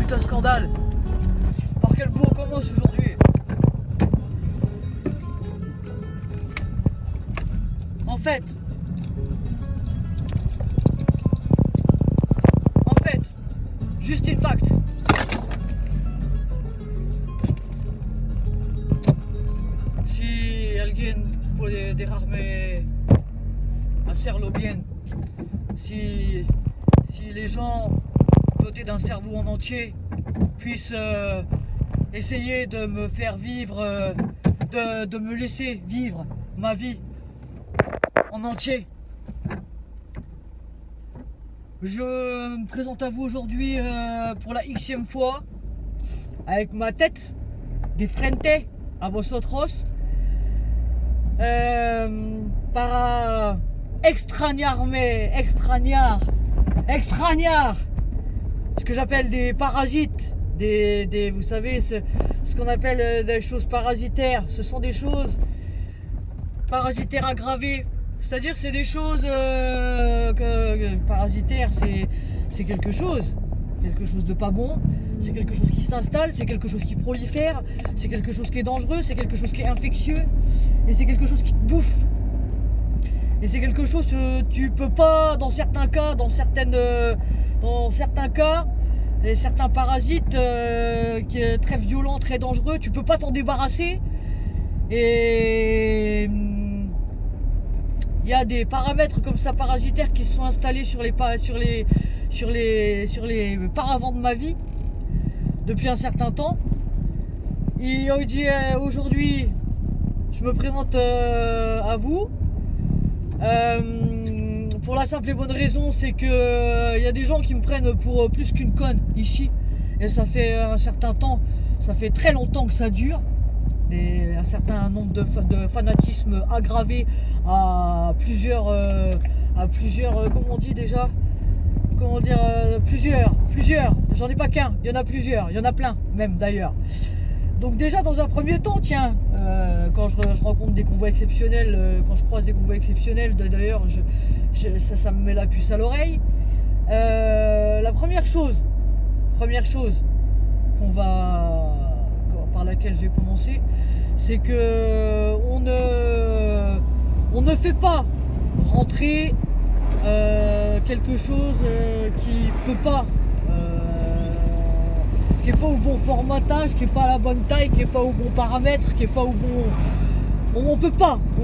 putain de scandale. Par quel bout on commence aujourd'hui? En fait, juste une fact. Si alguien puede dejarme hacerlo bien, si les gens dotés d'un cerveau en entier puissent essayer de me faire vivre, de me laisser vivre ma vie en entier. Je me présente à vous aujourd'hui pour la xème fois avec ma tête de frente a vosotros para extrañar ce que j'appelle des parasites, vous savez ce qu'on appelle des choses parasitaires. Ce sont des choses parasitaires aggravées. C'est-à-dire c'est des choses parasitaires, c'est quelque chose de pas bon, c'est quelque chose qui s'installe, c'est quelque chose qui prolifère, c'est quelque chose qui est dangereux, c'est quelque chose qui est infectieux, et c'est quelque chose qui te bouffe. Et c'est quelque chose que tu peux pas, dans certains cas, dans certains cas, et certains parasites qui est très violents, très dangereux, tu peux pas t'en débarrasser. Et il y a des paramètres comme ça parasitaires qui se sont installés sur les paravents de ma vie depuis un certain temps. Et aujourd'hui, je me présente à vous pour la simple et bonne raison, c'est que il y a des gens qui me prennent pour plus qu'une conne ici, et ça fait un certain temps, ça fait très longtemps que ça dure. Un certain nombre de fanatismes aggravés à plusieurs comment on dit déjà, comment dire, plusieurs, j'en ai pas qu'un, il y en a plusieurs, il y en a plein même d'ailleurs. Donc déjà dans un premier temps, tiens, quand je rencontre des convois exceptionnels, quand je croise des convois exceptionnels, d'ailleurs ça me met la puce à l'oreille. La première chose par laquelle je vais commencer, c'est que on ne fait pas rentrer quelque chose qui peut pas, qui est pas au bon formatage, qui est pas à la bonne taille, qui est pas au bon paramètre, qui est pas au bon. On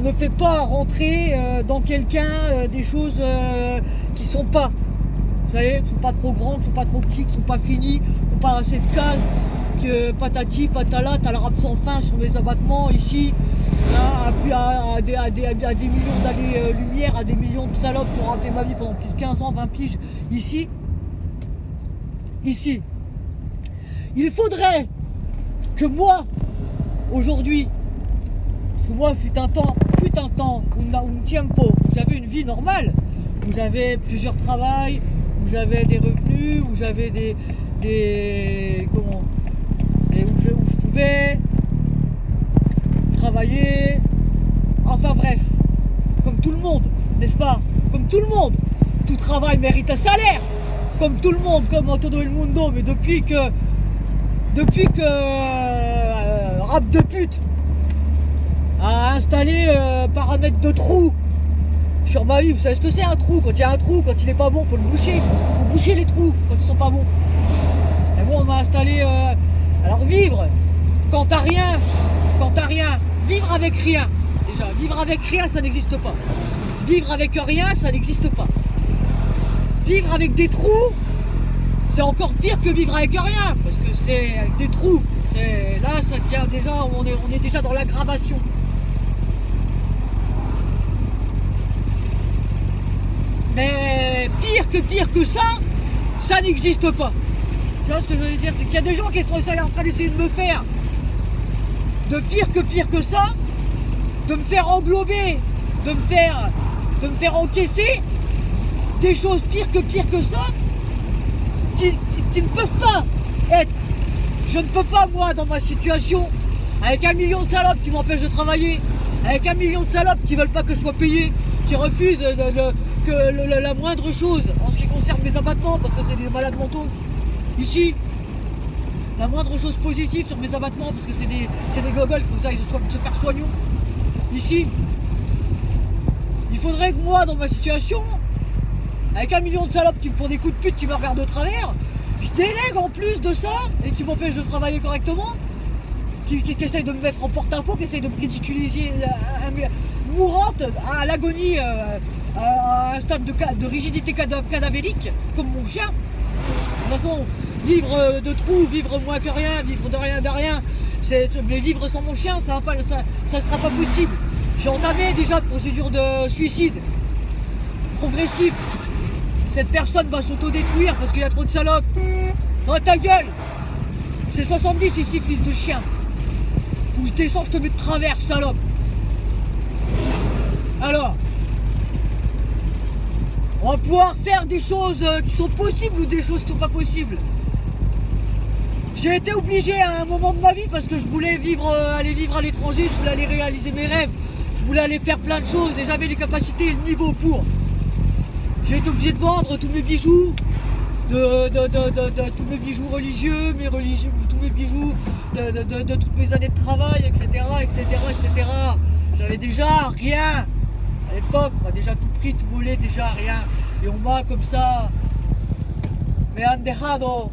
ne fait pas rentrer dans quelqu'un des choses qui sont pas, vous savez, qui sont pas trop grandes, qui sont pas trop petites, qui sont pas finies, qui n'ont pas assez de cases. Patati patala, t'as le rap sans fin sur mes abattements ici, hein, à des millions d'années-lumière, à des millions de salopes qui ont rappé ma vie pendant plus de 15 ans, 20 piges ici. Il faudrait que moi, aujourd'hui, parce que moi fut un temps, un tiempo, où j'avais une vie normale, où j'avais plusieurs travails, où j'avais des revenus, où j'avais où je pouvais travailler, enfin bref, comme tout le monde, n'est-ce pas? Comme tout le monde, tout travail mérite un salaire, comme tout le monde, comme todo el mundo, mais depuis que rap de pute a installé paramètre de trou sur ma vie. Vous savez ce que c'est un trou? Quand il y a un trou, quand il est pas bon, faut le boucher, faut boucher les trous quand ils sont pas bons. Et bon, on m'a installé alors vivre quand t'as rien, vivre avec rien, déjà, vivre avec rien ça n'existe pas. Vivre avec rien ça n'existe pas. Vivre avec des trous, c'est encore pire que vivre avec rien, parce que c'est avec des trous, là ça devient déjà, on est déjà dans l'aggravation. Mais pire que ça n'existe pas. Tu vois ce que je veux dire, c'est qu'il y a des gens qui sont en train d'essayer de me faire de pire que ça, de me faire englober, de me faire encaisser des choses pire que ça, qui ne peuvent pas être. Je ne peux pas, moi, dans ma situation, avec 1 million de salopes qui m'empêchent de travailler, avec 1 million de salopes qui veulent pas que je sois payé, qui refusent la moindre chose en ce qui concerne mes abattements, parce que c'est des malades mentaux. Ici, la moindre chose positive sur mes abattements, parce que c'est des gogoles qu'il faut que ça aille se faire soignon. Ici, il faudrait que moi, dans ma situation, avec 1 million de salopes qui me font des coups de pute, qui me regardent de travers, je délègue en plus de ça, et qui m'empêchent de travailler correctement, qui essayent de me mettre en porte-à-faux, qui essayent de me ridiculiser, mourante, à l'agonie, à un stade de rigidité cadavérique, comme mon chien. De toute façon, vivre de trous, vivre moins que rien, vivre de rien, mais vivre sans mon chien, ça sera pas possible. J'ai entamé déjà une procédure de suicide progressif. Cette personne va s'autodétruire parce qu'il y a trop de salopes. Oh ta gueule! C'est 70 ici, fils de chien. Où je descends, je te mets de travers, salope. Alors, on va pouvoir faire des choses qui sont possibles ou des choses qui sont pas possibles. J'ai été obligé à un moment de ma vie parce que je voulais aller vivre à l'étranger, je voulais aller réaliser mes rêves, je voulais aller faire plein de choses et j'avais les capacités et le niveau pour. J'ai été obligé de vendre tous mes bijoux, tous mes bijoux religieux, tous mes bijoux de toutes mes années de travail, etc. etc. J'avais déjà rien. À l'époque, on m'a déjà tout pris, tout volé, déjà rien. Et on m'a comme ça, me han dejado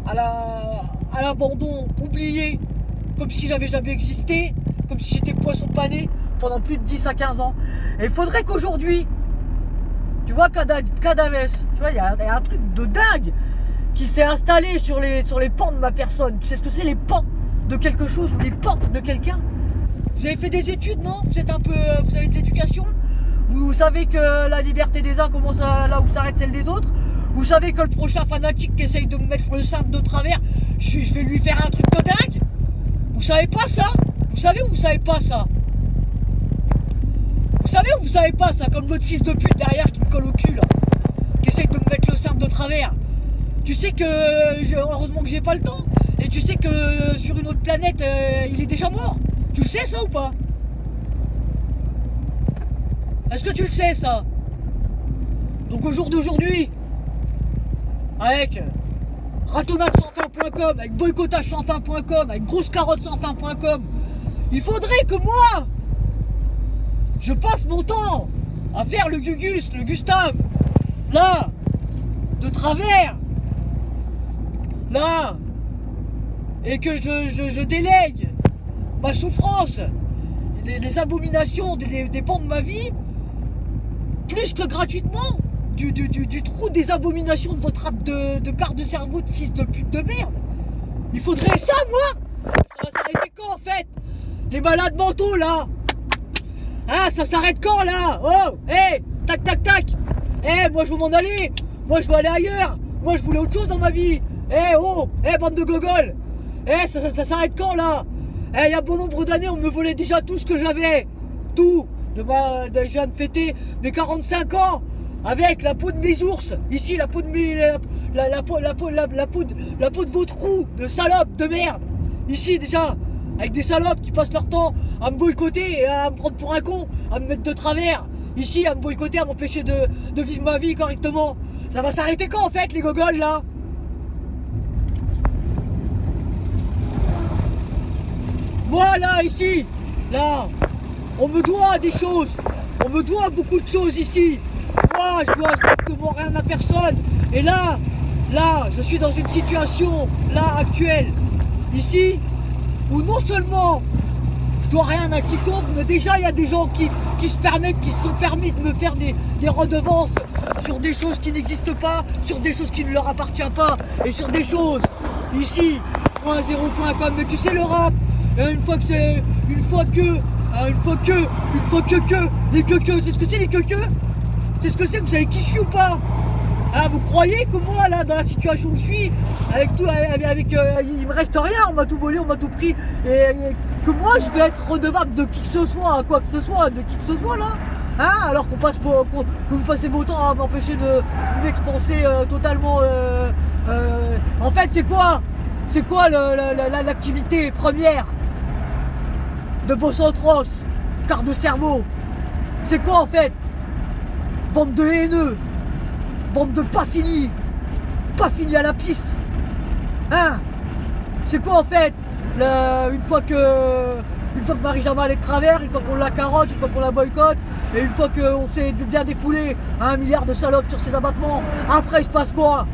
à l'abandon, oublié, comme si j'avais jamais existé, comme si j'étais poisson pané pendant plus de 10 à 15 ans. Et il faudrait qu'aujourd'hui, tu vois, Cadaves, tu vois, il y a un truc de dingue qui s'est installé sur les pans de ma personne. Tu sais ce que c'est, les pans de quelque chose ou les pans de quelqu'un? Vous avez fait des études, non? Vous avez de l'éducation? Vous savez que la liberté des uns commence là où s'arrête celle des autres? Vous savez que le prochain fanatique qui essaye de me mettre le sein de travers, je vais lui faire un truc de dingue? Vous savez pas ça? Vous savez ou vous savez pas ça? Vous savez ou vous savez pas ça? Comme votre fils de pute derrière qui me colle au cul là, qui essaye de me mettre le sein de travers. Tu sais que, heureusement que j'ai pas le temps, et tu sais que sur une autre planète, il est déjà mort. Tu le sais ça ou pas? Est-ce que tu le sais ça? Donc au jour d'aujourd'hui, avec ratonnade-sans-fin.com, avec boycottage-sans-fin.com, avec grosse-carotte-sans-fin.com, il faudrait que moi, je passe mon temps à faire le Gustave, là, de travers, là, et que je délègue ma souffrance, les abominations des pans de ma vie, plus que gratuitement, du trou des abominations de votre rate de quart de cerveau de fils de pute de merde. Il faudrait ça, moi. Ça va s'arrêter quand, en fait? Les malades mentaux, là. Hein, ça s'arrête quand, là? Oh, hé, tac, tac, tac. Hé, moi, je veux m'en aller. Moi, je veux aller ailleurs. Moi, je voulais autre chose dans ma vie. Hé, oh, hé, bande de gogoles. Hé, ça s'arrête quand, là? Hé, il y a bon nombre d'années, on me volait déjà tout ce que j'avais. Tout. Je viens de fêter mes 45 ans avec la peau de mes ours. Ici, la peau de mes... La peau de vos trous de salopes de merde. Ici, déjà, avec des salopes qui passent leur temps à me boycotter et à me prendre pour un con, à me mettre de travers. Ici, à me boycotter, à m'empêcher de vivre ma vie correctement. Ça va s'arrêter quand, en fait, les gogoles, là? Moi, là, ici, là, on me doit des choses. On me doit beaucoup de choses ici. Moi, je dois strictement rien à personne. Et là, je suis dans une situation, là, actuelle, ici, où non seulement je dois rien à quiconque, mais déjà, il y a des gens qui se sont permis de me faire des redevances sur des choses qui n'existent pas, sur des choses qui ne leur appartiennent pas, et sur des choses, ici, .0.com. Mais tu sais, le rap, une fois que, les queues, tu sais ce que c'est les queues? C'est ce que c'est, vous savez qui je suis ou pas? Ah, vous croyez que moi, là, dans la situation où je suis, il me reste rien, on m'a tout volé, on m'a tout pris, et que moi, je vais être redevable de qui que ce soit, quoi que ce soit, de qui que ce soit, là? Hein? Alors que vous passez vos temps à m'empêcher de m'expanser totalement... En fait, c'est quoi? C'est quoi l'activité première de Bossantros, quart de cerveau? C'est quoi, en fait? Bande de haineux, bande de pas finis à la piste, hein? C'est quoi en fait une fois que Marie-Jamal est de travers, une fois qu'on la carotte, une fois qu'on la boycotte, et une fois qu'on s'est bien défoulé à 1 milliard de salopes sur ses abattements, après il se passe quoi?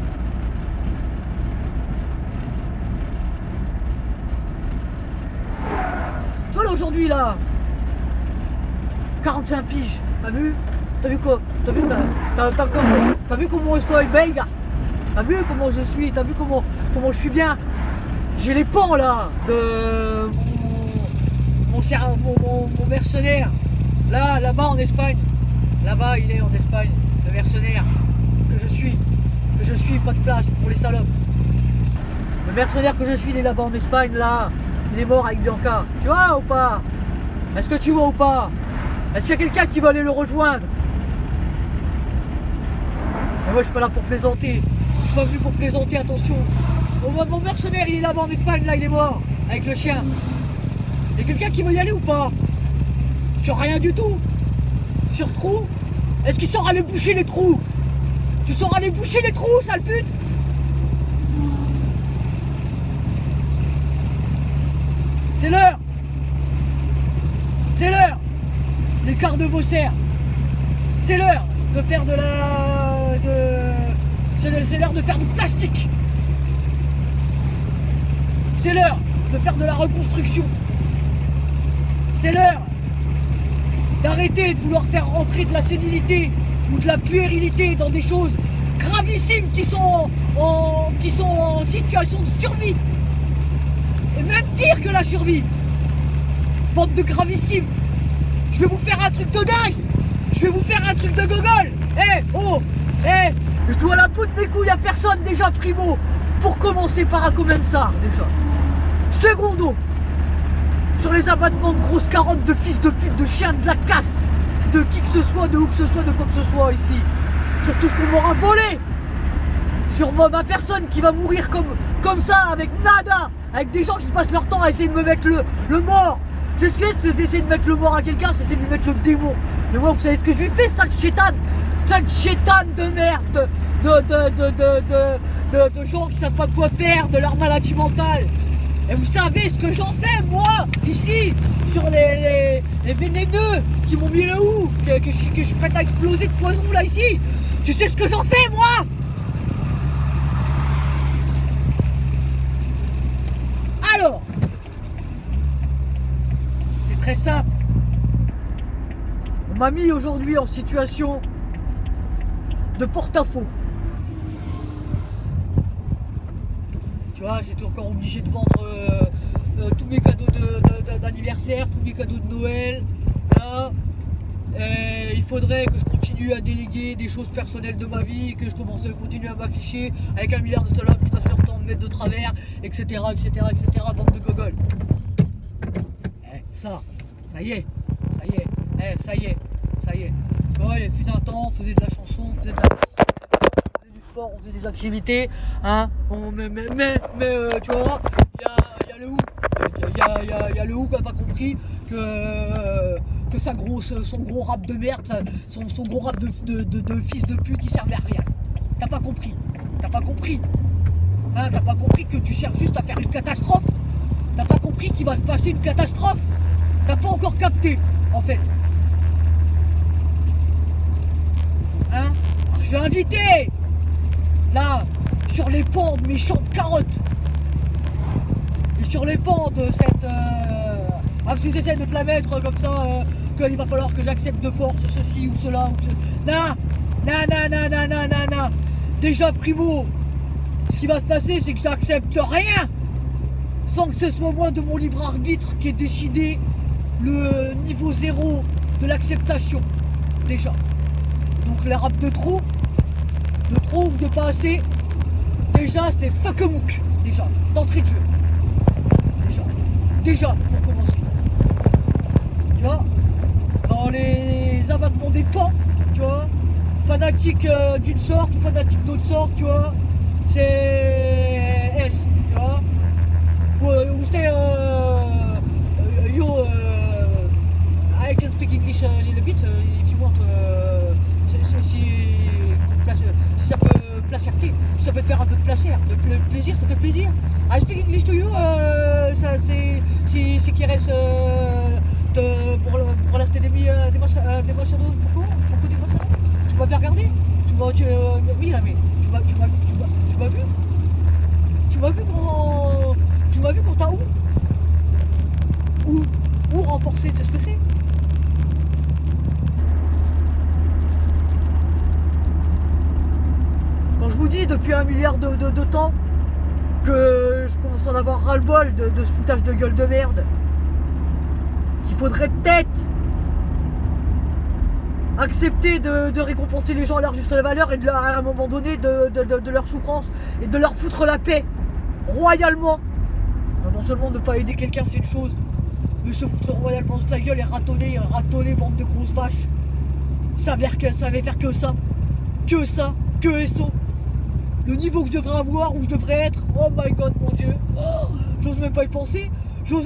Toi là aujourd'hui là, 45 piges, t'as vu? T'as vu quoi? T'as vu comment je suis belle? T'as vu comment je suis? T'as vu comment je suis bien? J'ai les pans là de mon mercenaire. Là-bas en Espagne. Là-bas il est en Espagne, le mercenaire que je suis, pas de place pour les salopes. Le mercenaire que je suis, il est là-bas en Espagne, là. Il est mort avec Bianca. Tu vois ou pas? Est-ce que tu vois ou pas? Est-ce qu'il y a quelqu'un qui va aller le rejoindre? Mais moi je suis pas là pour plaisanter. Je suis pas venu pour plaisanter, attention. Mon mercenaire il est là-bas en Espagne, là il est mort, avec le chien. Il y a quelqu'un qui veut y aller ou pas? Sur rien du tout. Sur trou? Est-ce qu'il saura aller boucher les trous? Tu sauras aller boucher les trous, sale pute? C'est l'heure. C'est l'heure. L'écart de vos serres. C'est l'heure de faire de la... C'est l'heure de faire du plastique. C'est l'heure de faire de la reconstruction. C'est l'heure d'arrêter de vouloir faire rentrer de la sénilité ou de la puérilité dans des choses gravissimes qui sont en situation de survie. Et même pire que la survie. Bande de gravissimes. Je vais vous faire un truc de dingue. Je vais vous faire un truc de gogol. Je dois la bout de mes couilles à personne déjà, primo. Pour commencer par un Comensar déjà. Secondo, sur les abattements de grosses carottes de fils de pute, de chiens de la casse, de qui que ce soit, de où que ce soit, de quoi que ce soit ici. Sur tout ce qu'on m'aura volé. Sur ma personne qui va mourir comme ça, avec nada, avec des gens qui passent leur temps à essayer de me mettre le mort. C'est ce que c'est d'essayer de mettre le mort à quelqu'un, c'est de lui mettre le démon. Mais moi, vous savez ce que je lui fais, sale chétane de merde, de gens qui savent pas quoi faire, de leur maladie mentale. Et vous savez ce que j'en fais, moi, ici, sur les vénéneux qui m'ont mis le hou, que je suis prêt à exploser de poison, là, ici. Tu sais ce que j'en fais, moi? Alors, c'est très simple. On m'a mis aujourd'hui en situation de porte-à-faux. Tu vois, j'étais encore obligé de vendre tous mes cadeaux d'anniversaire, tous mes cadeaux de Noël. Là. Il faudrait que je continue à déléguer des choses personnelles de ma vie, que je commence à continuer à m'afficher avec 1 milliard de salopes qui passent leur temps de mettre de travers, etc. Bande de gogoles. Ça y est. Ça y est. Tu vois, il fut un temps, on faisait de la chanson, on faisait de la danse, on faisait du sport, on faisait des activités, hein. Mais tu vois, il y a le hou. Il y a le hou qui n'a pas compris que son gros rap de merde, son gros rap de fils de pute, il servait à rien. T'as pas compris. Hein, t'as pas compris que tu cherches juste à faire une catastrophe. T'as pas compris qu'il va se passer une catastrophe. T'as pas encore capté, en fait. Hein? Alors, je vais inviter, là, sur les pans de mes champs de carottes. Et sur les pans de cette... parce qu'ils essaient de te la mettre comme ça, qu'il va falloir que j'accepte de force ceci ou cela. Non. Déjà, primo, ce qui va se passer, c'est que j'accepte rien sans que ce soit moi de mon libre arbitre qui ait décidé le niveau 0 de l'acceptation. Déjà. Donc les rap de trop ou de pas assez, déjà c'est fuck a mook, déjà, d'entrée de jeu. Déjà, pour commencer. Tu vois, dans les abattements des pans, tu vois, fanatique d'une sorte ou fanatique d'autre sorte, tu vois, c'est S, tu vois. Ou c'était I can speak English a little bit if you want. Si ça peut placerter, si ça peut faire un peu plaisir, le plaisir, ça fait plaisir. I speak English to you, ça c'est si quieres pour la demasiado poco demasiado. Tu m'as bien regardé? Oui là mais tu m'as vu? Tu m'as vu quand t'as où renforcer, tu sais ce que c'est? Quand je vous dis depuis 1 milliard de temps que je commence à en avoir ras-le-bol de ce foutage de gueule de merde, qu'il faudrait peut-être accepter de récompenser les gens à leur juste valeur et à un moment donné de leur souffrance et de leur foutre la paix royalement. Non seulement ne pas aider quelqu'un c'est une chose, mais se foutre royalement de sa gueule et ratonner bande de grosses vaches. Ça savait faire que ça, que SO. Le niveau que je devrais avoir, où je devrais être, oh my god mon dieu, oh, j'ose même pas y penser où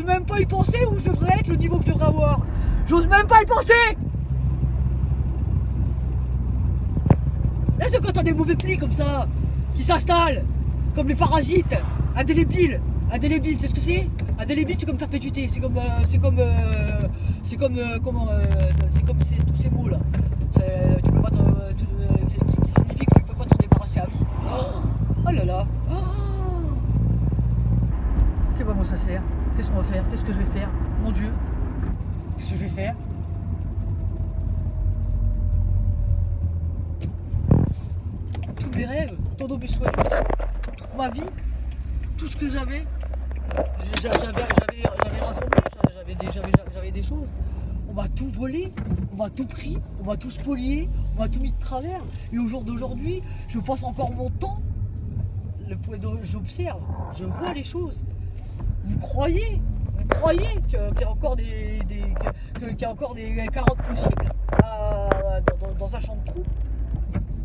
je devrais être, le niveau que je devrais avoir, j'ose même pas y penser. Là c'est quand t'as des mauvais plis comme ça, qui s'installent, comme les parasites, indélébiles, c'est ce que c'est? Indélébile c'est comme perpétuité, c'est comme tous ces mots là, tu peux pas qui signifie que tu peux pas t'en débarrasser à vie. Oh là là, qu'est-ce que ça sert? Qu'est-ce qu'on va faire? Qu'est-ce que je vais faire? Mon dieu, qu'est-ce que je vais faire? Tous mes rêves, tous mes souhaits, toute ma vie, tout ce que j'avais rassemblé, j'avais des choses. On m'a tout volé, on m'a tout pris, on m'a tout spolié, on m'a tout mis de travers. Et au jour d'aujourd'hui, je passe encore mon temps, j'observe, je vois les choses. Vous croyez qu'il y a encore des carottes possibles dans un champ de trous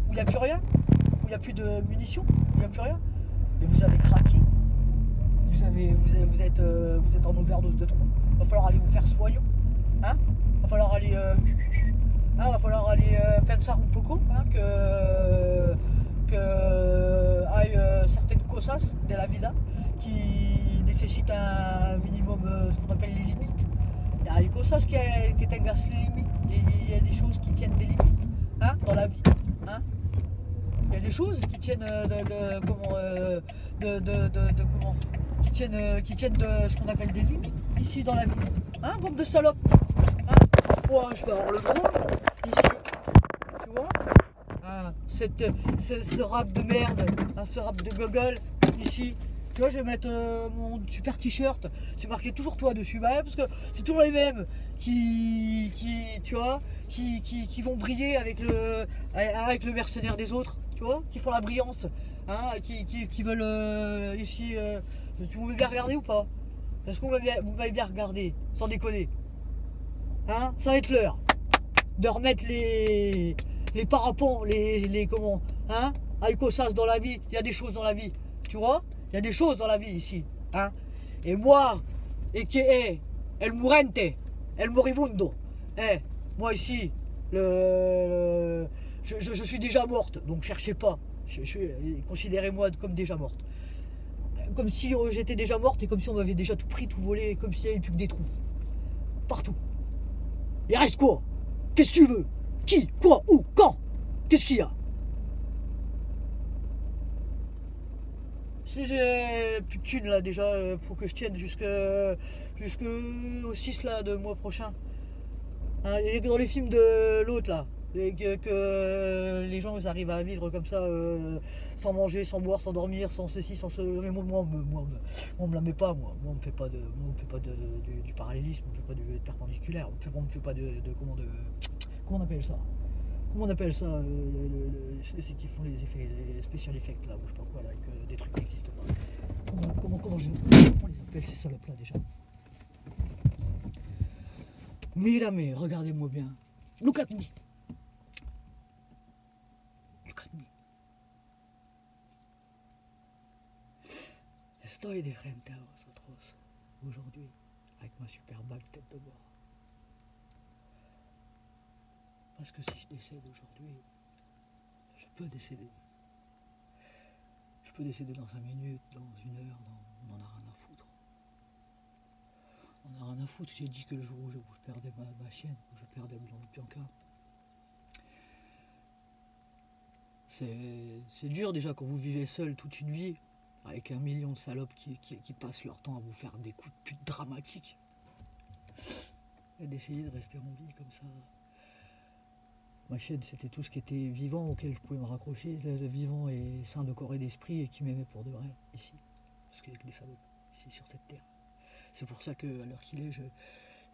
où il n'y a plus rien, où il n'y a plus de munitions, où il n'y a plus rien. Et vous avez craqué. Vous êtes en overdose de trous. Va falloir aller vous faire soignon. Hein? Va falloir aller pensar un poco, hein, que hay certaines cosas de la vida qui nécessitent un minimum, ce qu'on appelle les limites. Il y a des cosas que tengas limites, il y a des choses qui tiennent des limites, hein, dans la vie. Hein? Il y a des choses qui tiennent qui tiennent de ce qu'on appelle des limites ici dans la vie. Hein, bande de salopes. Hein, moi je vais avoir le drone ici. Tu vois, hein, ce rap de merde, hein, ce rap de gogol ici. Tu vois, je vais mettre mon super t-shirt, c'est marqué toujours toi dessus, bah ouais, parce que c'est toujours les mêmes qui vont briller avec le mercenaire des autres, tu vois, qui font la brillance, hein, qui veulent ici. Vous m'avez bien regardé ou pas? Est-ce que vous m'avez bien regardé, sans déconner? Hein, ça va être l'heure de remettre les parapents, les comment, hein, avec cosas dans la vie. Il y a des choses dans la vie, tu vois. Il y a des choses dans la vie ici, hein. Et moi, el mourente, el moribundo, moi ici, je suis déjà morte, donc cherchez pas. Considérez-moi comme déjà morte. Comme si j'étais déjà morte et comme si on m'avait déjà tout pris, tout volé, comme s'il n'y avait plus que des trous. Partout. Il reste quoi? Qu'est-ce que tu veux? Qui? Quoi? Où? Quand? Qu'est-ce qu'il y a? J'ai plus de thunes là déjà, faut que je tienne jusqu'au 6 là de mois prochain. Hein, et dans les films de l'autre là, et que les gens ils arrivent à vivre comme ça, sans manger, sans boire, sans dormir, sans ceci, sans ce. Mais moi on me la met pas, moi on me fait pas du parallélisme, on me fait pas du perpendiculaire, on me fait pas comment on appelle ça? Comment on appelle ça, ceux qui font les effets, les special effects là, ou je sais pas quoi là, avec des trucs qui n'existent pas. Comment on les appelle ces salopes là déjà? Mírame, regardez-moi bien. Look at me. Look at me. Estoy de frente a vosotros aujourd'hui avec ma super bague tête de bois. Parce que si je décède aujourd'hui, je peux décéder. Je peut décéder dans 5 minutes, dans 1 heure, on en a rien à foutre. On a rien à foutre. J'ai dit que le jour où je perdais ma chienne, où je perdais Bianca, c'est dur déjà quand vous vivez seul toute une vie, avec 1 million de salopes qui passent leur temps à vous faire des coups de pute dramatiques. Et d'essayer de rester en vie comme ça. Ma chienne, c'était tout ce qui était vivant auquel je pouvais me raccrocher, le vivant et sain de corps et d'esprit et qui m'aimait pour de vrai, ici. Parce qu'il y a que des salopes, ici sur cette terre. C'est pour ça qu'à l'heure qu'il est,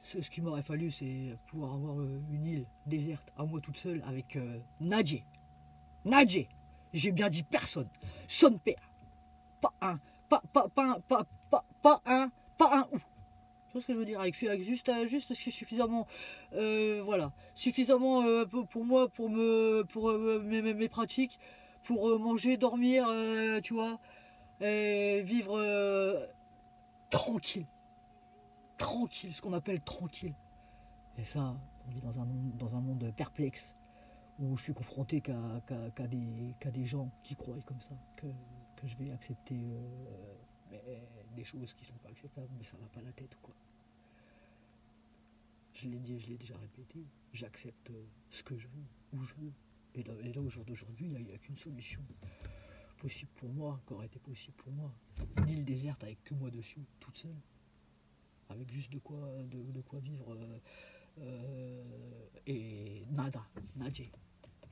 ce qu'il m'aurait fallu, c'est pouvoir avoir une île déserte à moi toute seule avec Nadje. Nadje, j'ai bien dit personne, son père. Pas un ou. Tu vois ce que je veux dire, avec juste ce qui est suffisamment, voilà, suffisamment pour moi, pour mes pratiques, pour manger, dormir, tu vois, et vivre tranquille, ce qu'on appelle tranquille. Et ça, on vit dans un monde perplexe où je suis confronté qu'à des gens qui croient comme ça, que je vais accepter des choses qui sont pas acceptables, mais ça va pas la tête ou quoi. Je l'ai dit, je l'ai déjà répété, j'accepte ce que je veux, où je veux. Et là au jour d'aujourd'hui, il n'y a qu'une solution possible pour moi, qui aurait été possible pour moi. Une île déserte avec que moi dessus, toute seule. Avec juste de quoi vivre. Et nadje.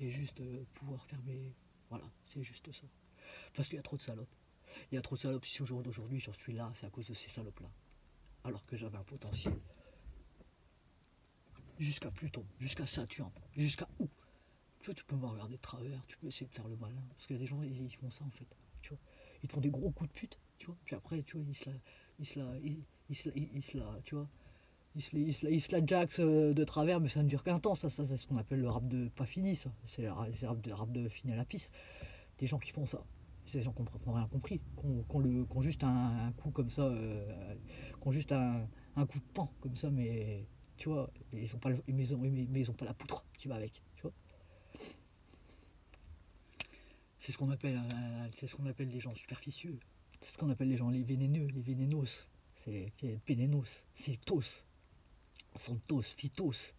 Et juste pouvoir faire mes... Voilà, c'est juste ça. Parce qu'il y a trop de salopes. Il y a trop de salopes. Si au jour d'aujourd'hui j'en suis là, c'est à cause de ces salopes-là. Alors que j'avais un potentiel. Jusqu'à Pluton, jusqu'à Saturne, jusqu'à où? Tu peux me regarder de travers, tu peux essayer de faire le malin. Parce qu'il y a des gens, ils font ça en fait. Tu vois, ils te font des gros coups de pute, tu vois. Puis après, tu vois, ils se la jax de travers, mais ça ne dure qu'un temps. Ça c'est ce qu'on appelle le rap de pas fini, ça. C'est le rap de fini à la pisse. Des gens qui font ça. C'est des gens qui n'ont rien compris, qui ont juste un coup comme ça, qui ont juste un coup de pan comme ça, mais tu vois, ils ont pas pas la poutre qui va avec, tu vois. C'est ce qu'on appelle des gens superficieux. C'est ce qu'on appelle les gens les vénéneux, les vénénos. C'est pénénos, sectos, santos, phytos.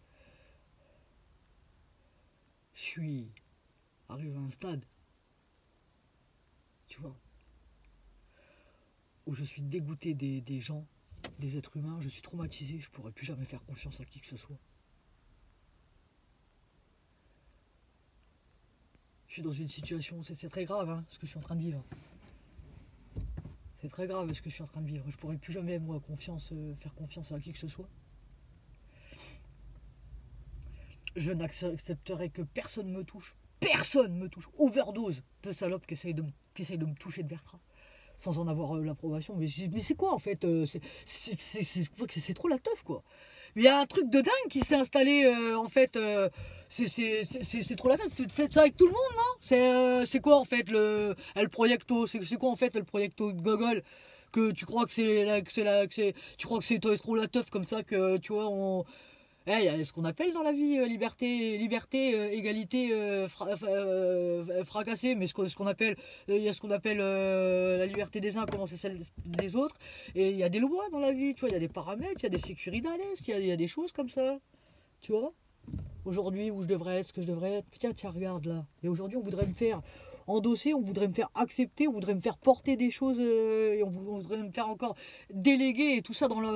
Je suis arrivé à un stade, tu vois, où je suis dégoûté des gens, des êtres humains, je suis traumatisé, je pourrais plus jamais faire confiance à qui que ce soit. Je suis dans une situation, c'est très grave hein, ce que je suis en train de vivre. C'est très grave ce que je suis en train de vivre. Je pourrais plus jamais moi faire confiance à qui que ce soit. Je n'accepterai que personne me touche. Personne me touche. Overdose de salopes qui essayent de me toucher de Vertra. Sans en avoir l'approbation. Mais c'est quoi en fait c'est trop la teuf quoi. Il y a un truc de dingue qui s'est installé en fait. C'est trop la fête. Faites ça avec tout le monde, non? C'est quoi en fait le Proyecto? C'est quoi en fait le Proyecto de Gogol? Que tu crois que tu crois que c'est trop la teuf comme ça que tu vois on. Il y a ce qu'on appelle dans la vie liberté, égalité, fracassée, mais ce qu'on appelle, il y a ce qu'on appelle la liberté des uns, comment c'est celle des autres, et il y a des lois dans la vie, tu vois, il y a des paramètres, il y a des sécuridades, il y a des choses comme ça, tu vois. Aujourd'hui, où je devrais être, ce que je devrais être, putain, tiens, regarde là, et aujourd'hui on voudrait me faire endosser, on voudrait me faire accepter, on voudrait me faire porter des choses et on voudrait me faire encore déléguer et tout ça dans la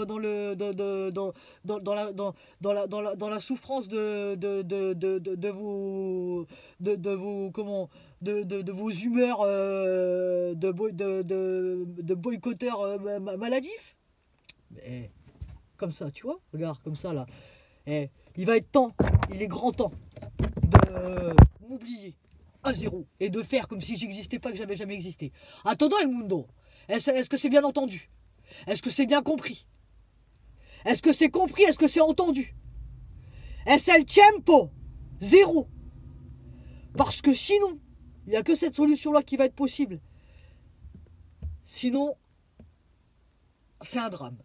souffrance de vos humeurs de boycotteurs maladifs. Mais comme ça, tu vois, regarde comme ça là. Il va être temps, il est grand temps de m'oublier à zéro et de faire comme si j'existais pas, que j'avais jamais existé. Attendant El Mundo, est-ce que c'est bien entendu? Est-ce que c'est bien compris? Est-ce que c'est compris? Est-ce que c'est entendu? Es el tiempo? Zéro. Parce que sinon, il n'y a que cette solution-là qui va être possible. Sinon, c'est un drame.